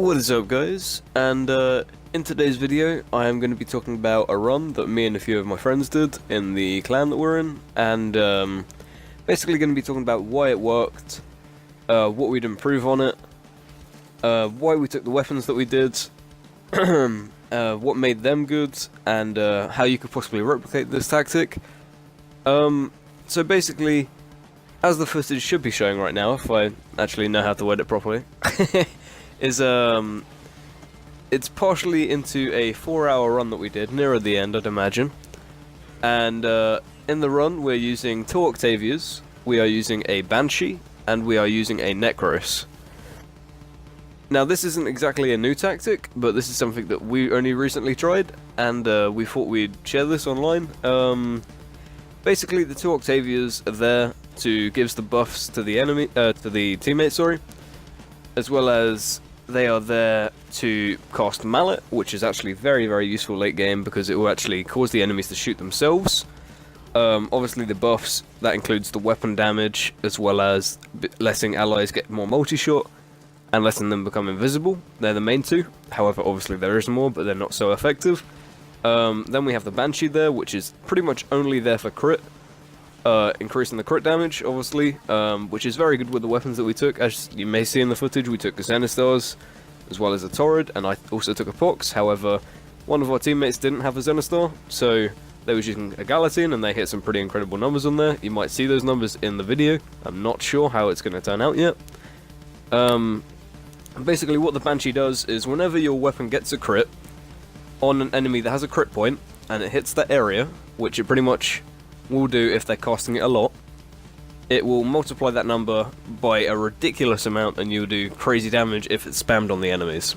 What is up, guys? And in today's video I am going to be talking about a run that me and a few of my friends did in the clan that we're in, and basically going to be talking about why it worked, what we'd improve on it, why we took the weapons that we did, what made them good, and how you could possibly replicate this tactic. So basically, as the footage should be showing right now, if I actually know how to word it properly, is it's partially into a 4-hour run that we did, nearer the end I'd imagine. And in the run we're using 2 Octavias, we are using a Banshee, and we are using a Necros. Now this isn't exactly a new tactic, but this is something that we only recently tried, and we thought we'd share this online. Basically the 2 Octavias are there to give the buffs to the enemy, to the teammates, sorry, as well as they are there to cast Mallet, which is actually very, very useful late game because it will actually cause the enemies to shoot themselves. Obviously the buffs, that includes the weapon damage, as well as letting allies get more multi-shot, and letting them become invisible. They're the main two. However, obviously there is more, but they're not so effective. Then we have the Banshee there, which is pretty much only there for crit. Increasing the crit damage, obviously, which is very good with the weapons that we took. As you may see in the footage, we took Zenistars, as well as a Torrid, and I also took a Pox. However, one of our teammates didn't have a Zenistar, so they were using a Galatine, and they hit some pretty incredible numbers on there. You might see those numbers in the video. I'm not sure how it's going to turn out yet. Basically, what the Banshee does is whenever your weapon gets a crit on an enemy that has a crit point, and it hits that area, which it pretty much will do if they're casting it a lot, it will multiply that number by a ridiculous amount, and you'll do crazy damage if it's spammed on the enemies.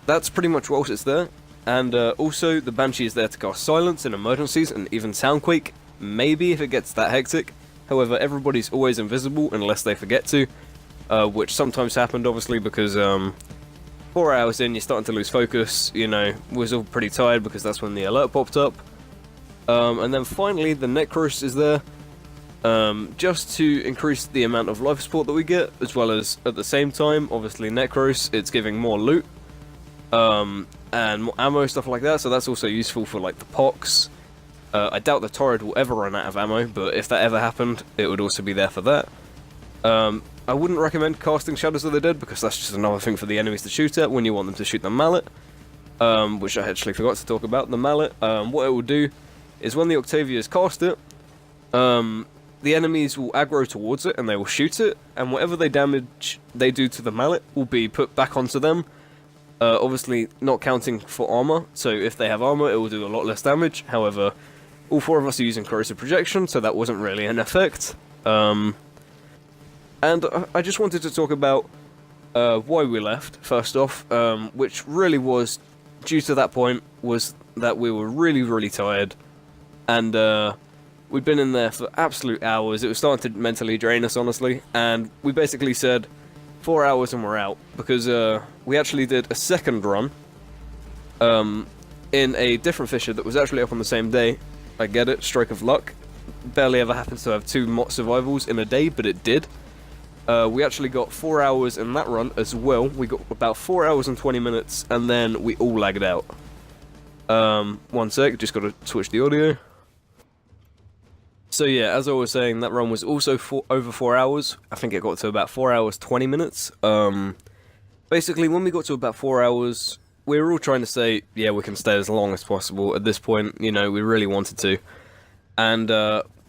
That's pretty much whilst it's there, and also the Banshee is there to cast Silence in emergencies and even Soundquake, maybe if it gets that hectic. However, everybody's always invisible unless they forget to, which sometimes happened obviously because 4 hours in you're starting to lose focus, you know, was all pretty tired because that's when the alert popped up. And then finally the Necros is there just to increase the amount of life support that we get, as well as at the same time, obviously Necros, it's giving more loot and more ammo, stuff like that, so that's also useful for like the Pox. I doubt the Torrid will ever run out of ammo, but if that ever happened, it would also be there for that. I wouldn't recommend casting Shadows of the Dead because that's just another thing for the enemies to shoot at when you want them to shoot the Mallet, which I actually forgot to talk about. The Mallet, what it will do is when the Octavias cast it, the enemies will aggro towards it and they will shoot it, and whatever they damage they do to the Mallet will be put back onto them. Obviously not counting for armor, so if they have armor it will do a lot less damage. However, all 4 of us are using corrosive projection, so that wasn't really an effect. And I just wanted to talk about why we left, first off, which really was, due to that point, was that we were really, really tired. And we'd been in there for absolute hours. It was starting to mentally drain us, honestly. And we basically said 4 hours and we're out, because we actually did a second run in a different Fissure that was actually up on the same day. I get it, stroke of luck. Barely ever happens to have 2 MOT survivals in a day, but it did. We actually got 4 hours in that run as well. We got about 4 hours and 20 minutes, and then we all lagged out. One sec, just gotta switch the audio. So yeah, as I was saying, that run was also over 4 hours. I think it got to about 4 hours 20 minutes. Basically, when we got to about 4 hours, we were all trying to say, yeah, we can stay as long as possible. At this point, you know, we really wanted to. And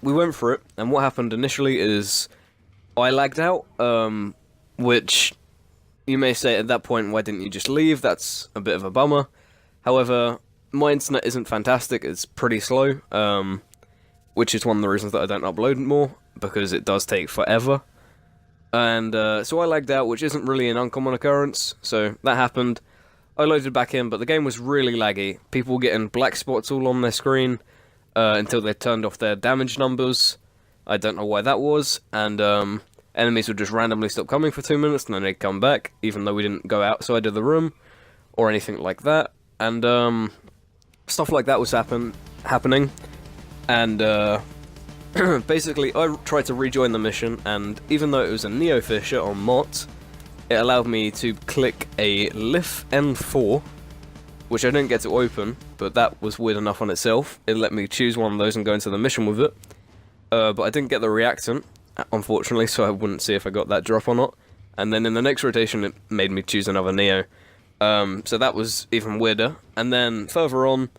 we went for it, and what happened initially is I lagged out, which you may say at that point, why didn't you just leave? That's a bit of a bummer. However, my internet isn't fantastic, it's pretty slow, which is one of the reasons that I don't upload more, because it does take forever. And so I lagged out, which isn't really an uncommon occurrence, so that happened. I loaded back in, but the game was really laggy. People were getting black spots all on their screen until they turned off their damage numbers. I don't know why that was, and enemies would just randomly stop coming for 2 minutes and then they'd come back, even though we didn't go outside of the room or anything like that. And stuff like that was happening, and basically I tried to rejoin the mission, and even though it was a Neo Fissure on MOT, it allowed me to click a Lif N4, which I didn't get to open, but that was weird enough on itself. It let me choose one of those and go into the mission with it. But I didn't get the reactant, unfortunately, so I wouldn't see if I got that drop or not. And then in the next rotation, it made me choose another Neo. So that was even weirder. And then further on,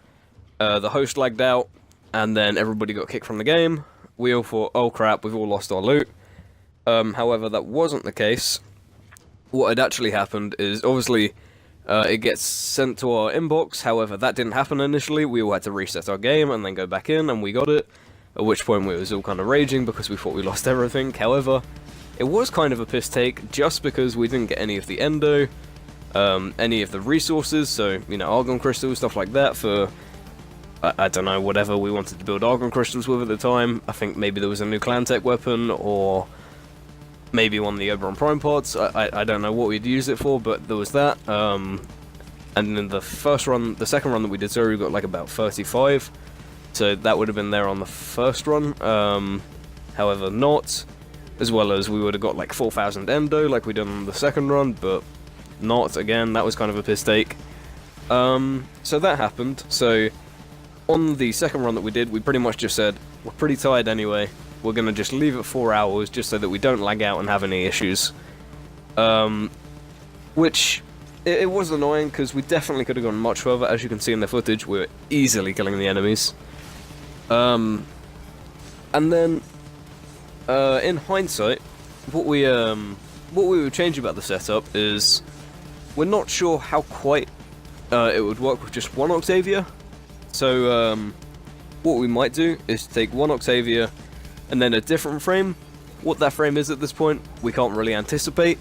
the host lagged out, and then everybody got kicked from the game. We all thought, oh crap, we've all lost our loot. However, that wasn't the case. What had actually happened is, obviously, it gets sent to our inbox. However, that didn't happen initially. We all had to reset our game and then go back in, and we got it. At which point we was all kind of raging because we thought we lost everything. However, it was kind of a piss take just because we didn't get any of the endo, any of the resources, so, you know, argon crystals, stuff like that for, I don't know, whatever we wanted to build argon crystals with at the time. I think maybe there was a new clan tech weapon, or maybe one of the Oberon Prime pods. I don't know what we'd use it for, but there was that. And in the second run that we did, so we got like about 35. So that would have been there on the first run. However, not. As well as we would have got like 4,000 endo like we did on the second run, but not. Again, that was kind of a piss take. So that happened. So on the second run that we did, we pretty much just said, we're pretty tired anyway. We're going to just leave it 4 hours just so that we don't lag out and have any issues. Which, it was annoying because we definitely could have gone much further. As you can see in the footage, we were easily killing the enemies. And then, in hindsight, what we would change about the setup is we're not sure how quite it would work with just one Octavia. So, what we might do is take one Octavia and then a different frame. What that frame is at this point, we can't really anticipate.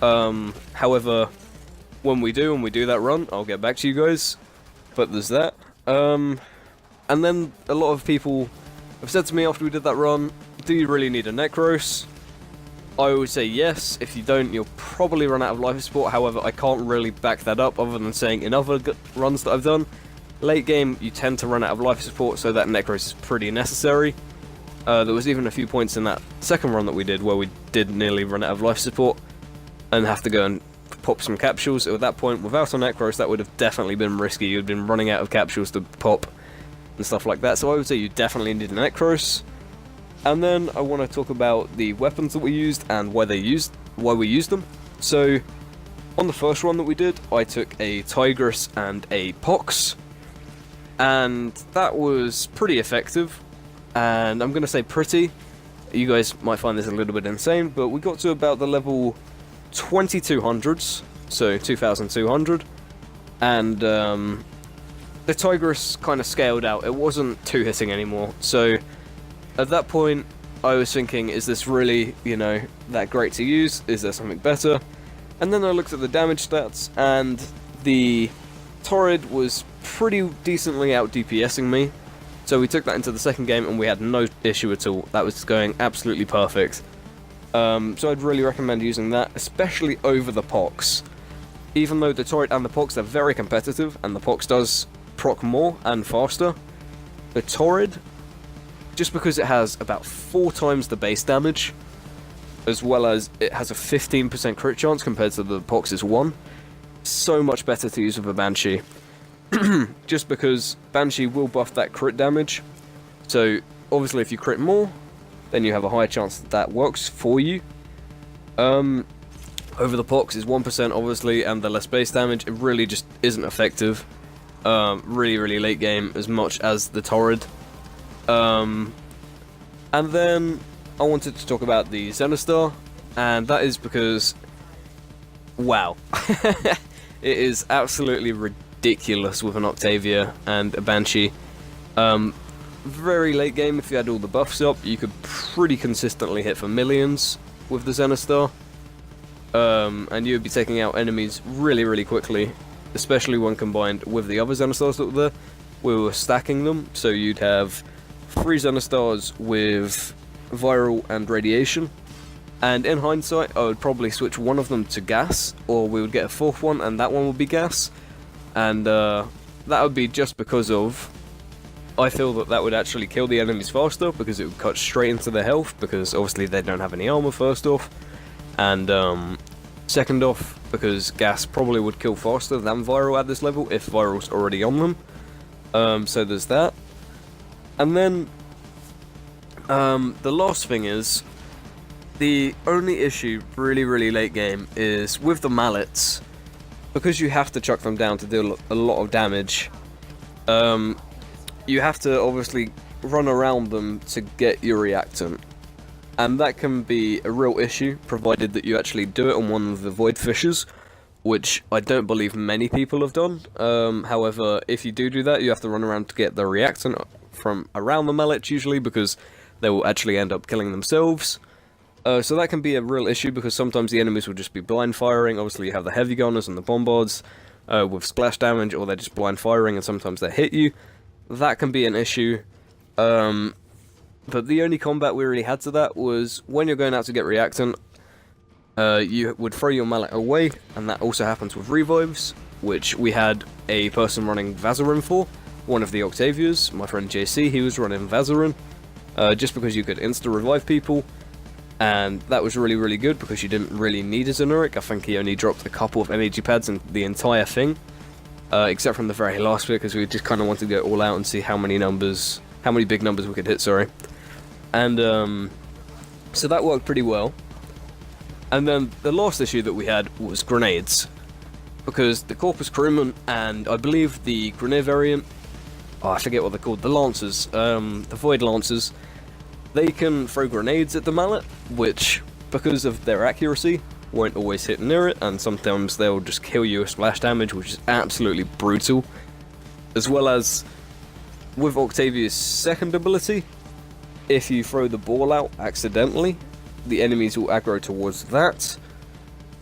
However, when we do that run, I'll get back to you guys. But there's that. And then a lot of people have said to me after we did that run, do you really need a Necros? I would say yes. If you don't, you'll probably run out of life support. However, I can't really back that up other than saying in other runs that I've done, late game you tend to run out of life support, so that Necros is pretty necessary. There was even a few points in that second run that we did where we did nearly run out of life support and have to go and pop some capsules. At that point, without a Necros, that would have definitely been risky. You'd been running out of capsules to pop and stuff like that, so I would say you definitely need a Necros. And then I want to talk about the weapons that we used and why we used them. So, on the first run that we did, I took a Tigress and a Pox, and that was pretty effective. And I'm going to say pretty. You guys might find this a little bit insane, but we got to about the level 2200s, so 2200, and the Tigress kind of scaled out. It wasn't two hitting anymore, so at that point I was thinking, is this really, you know, that great to use? Is there something better? And then I looked at the damage stats, and the Torrid was pretty decently out DPSing me. So we took that into the second game and we had no issue at all. That was going absolutely perfect. So I'd really recommend using that, especially over the Pox. Even though the Torrid and the Pox are very competitive, and the Pox does proc more and faster, the Torrid, just because it has about 4 times the base damage, as well as it has a 15% crit chance compared to the Pox's 1, so much better to use with a Banshee. Just because Banshee will buff that crit damage, so obviously if you crit more, then you have a higher chance that that works for you. Over the Pox is 1% obviously, and the less base damage, it really just isn't effective. Really late game, as much as the Torrid. And then I wanted to talk about the Zenostar, and that is because, wow, it is absolutely ridiculous with an Octavia and a Banshee. Very late game, if you had all the buffs up, you could pretty consistently hit for millions with the Zenostar. And you would be taking out enemies really quickly, especially when combined with the other Zenostars that were there. We were stacking them, so you'd have 3 Zenostars with viral and radiation. And in hindsight, I would probably switch one of them to gas, or we would get a 4th one and that one would be gas. And that would be just because of, I feel that that would actually kill the enemies faster, because it would cut straight into their health, because obviously they don't have any armor first off. And Second off, because gas probably would kill faster than viral at this level if viral's already on them. So there's that. And then the last thing is, the only issue really late game is with the mallets, because you have to chuck them down to deal a lot of damage. You have to obviously run around them to get your reactant, and that can be a real issue provided that you actually do it on one of the void fissures, which I don't believe many people have done. However, if you do that, you have to run around to get the reactant from around the mallets usually, because they will actually end up killing themselves. So that can be a real issue, because sometimes the enemies will just be blind firing. Obviously you have the heavy gunners and the bombards with splash damage, or they're just blind firing and sometimes they hit you. That can be an issue. But the only combat we really had to that was when you're going out to get reactant, you would throw your mallet away, and that also happens with revives, which we had a person running Vazarin for, one of the Octavias, my friend JC, he was running Vazarin, just because you could insta-revive people. And that was really good, because you didn't really need a Zenuric. I think he only dropped a couple of MAG pads in the entire thing, except from the very last bit, because we just kind of wanted to go all out and see how many big numbers we could hit, sorry. And so that worked pretty well. And then the last issue that we had was grenades, because the Corpus Crewman and I believe the Grenade variant, I forget what they're called, the Lancers, the Void Lancers, they can throw grenades at the mallet, which, because of their accuracy, won't always hit near it, and sometimes they'll just kill you with splash damage, which is absolutely brutal. As well as, with Octavia's second ability, if you throw the ball out accidentally, the enemies will aggro towards that,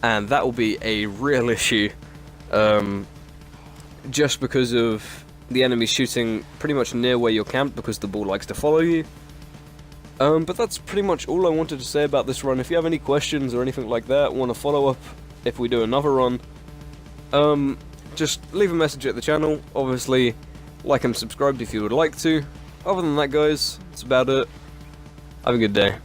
and that will be a real issue, just because of the enemies shooting pretty much near where you're camped, because the ball likes to follow you. But that's pretty much all I wanted to say about this run. If you have any questions or anything like that, want to follow up if we do another run, just leave a message at the channel. Obviously, like and subscribe if you would like to. Other than that, guys, that's about it. Have a good day.